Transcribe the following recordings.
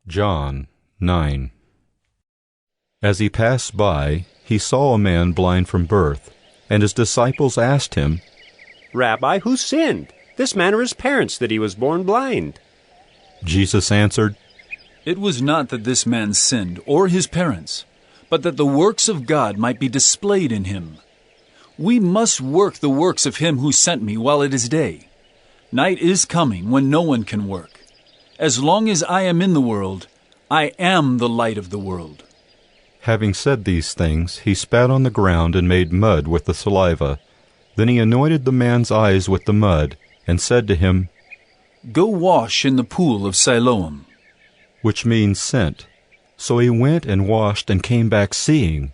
John 9. As he passed by, he saw a man blind from birth, and his disciples asked him, "Rabbi, who sinned, this man or his parents, that he was born blind?" Jesus answered, "It was not that this man sinned, or his parents, but that the works of God might be displayed in him. We must work the works of him who sent me while it is day. Night is coming when no one can work. As long as I am in the world, I am the light of the world." Having said these things, he spat on the ground and made mud with the saliva. Then he anointed the man's eyes with the mud, and said to him, "Go wash in the pool of Siloam," which means sent. So he went and washed and came back seeing.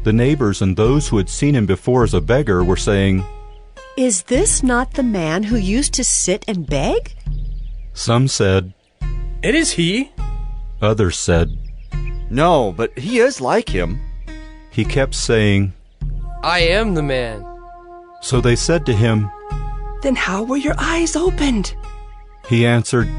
The neighbors and those who had seen him before as a beggar were saying, "Is this not the man who used to sit and beg?" Some said, "It is he." Others said, "No, but he is like him." He kept saying, "I am the man." So they said to him, "Then how were your eyes opened?" He answered,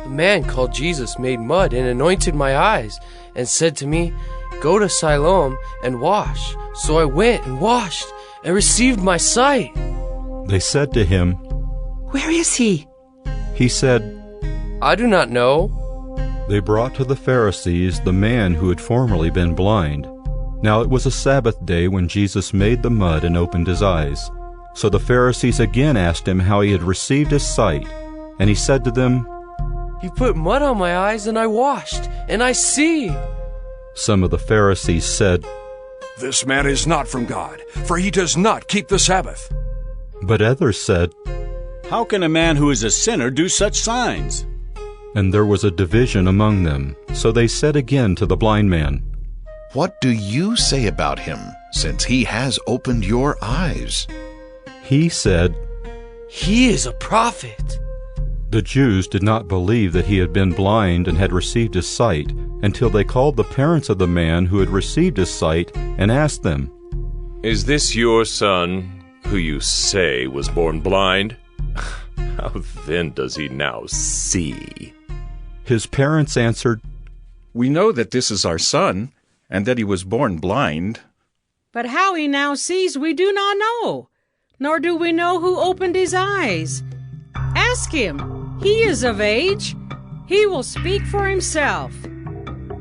The man called Jesus made mud and anointed my eyes and said to me, 'Go to Siloam and wash.' So I went and washed and received my sight." They said to him, "Where is he?" He said, "I do not know." They brought to the Pharisees the man who had formerly been blind. Now it was a Sabbath day when Jesus made the mud and opened his eyes. So the Pharisees again asked him how he had received his sight. And he said to them, "He put mud on my eyes and I washed, and I see." Some of the Pharisees said, "This man is not from God, for he does not keep the Sabbath." But others said, "How can a man who is a sinner do such signs?" And there was a division among them. So they said again to the blind man, "What do you say about him, since he has opened your eyes?" He said, "He is a prophet." The Jews did not believe that he had been blind and had received his sight until they called the parents of the man who had received his sight and asked them, "Is this your son, who you say was born blind? How then does he now see?" His parents answered, "We know that this is our son, and that he was born blind. But how he now sees we do not know, nor do we know who opened his eyes. Ask him. He is of age. He will speak for himself."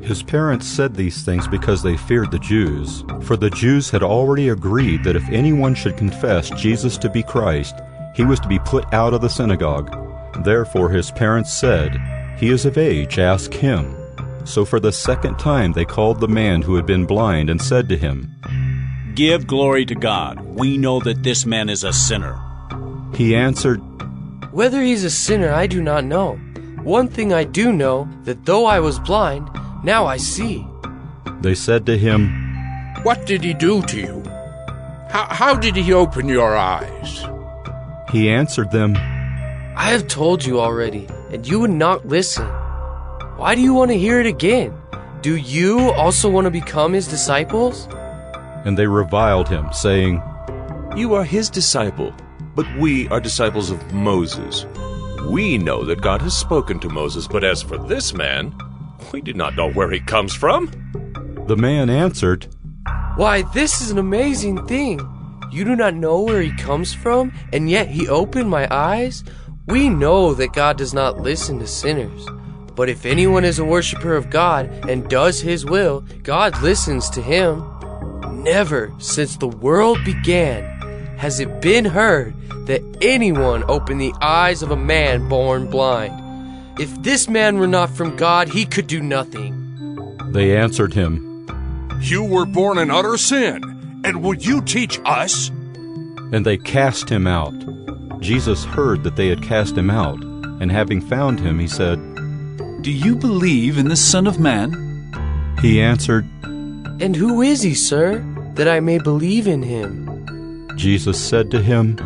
His parents said these things because they feared the Jews, for the Jews had already agreed that if anyone should confess Jesus to be Christ, he was to be put out of the synagogue. Therefore his parents said, "He is of age, ask him." So for the second time they called the man who had been blind and said to him, "Give glory to God. We know that this man is a sinner." He answered, "Whether he's a sinner I do not know. One thing I do know, that though I was blind, now I see." They said to him, "What did he do to you? How did he open your eyes?" He answered them, "I have told you already, and you would not listen. Why do you want to hear it again? Do you also want to become his disciples?" And they reviled him, saying, "You are his disciple, but we are disciples of Moses. We know that God has spoken to Moses, but as for this man, we do not know where he comes from." The man answered, "Why, this is an amazing thing. You do not know where he comes from, and yet he opened my eyes? We know that God does not listen to sinners. But if anyone is a worshiper of God and does his will, God listens to him. Never since the world began has it been heard that anyone opened the eyes of a man born blind. If this man were not from God, he could do nothing." They answered him, "You were born in utter sin, and will you teach us?" And they cast him out. Jesus heard that they had cast him out, and having found him, he said, "Do you believe in the Son of Man?" He answered, "And who is he, sir, that I may believe in him?" Jesus said to him,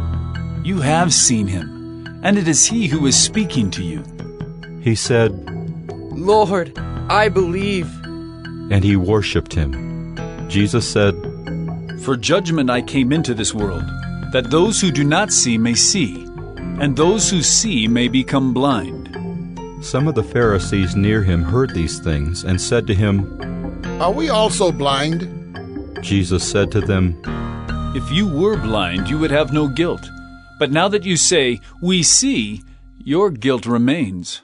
"You have seen him, and it is he who is speaking to you." He said, "Lord, I believe." And he worshipped him. Jesus said, "For judgment I came into this world, that those who do not see may see, and those who see may become blind." Some of the Pharisees near him heard these things and said to him, Are we also blind? Jesus said to them, If you were blind, you would have no guilt. But now that you say, 'We see,' your guilt remains.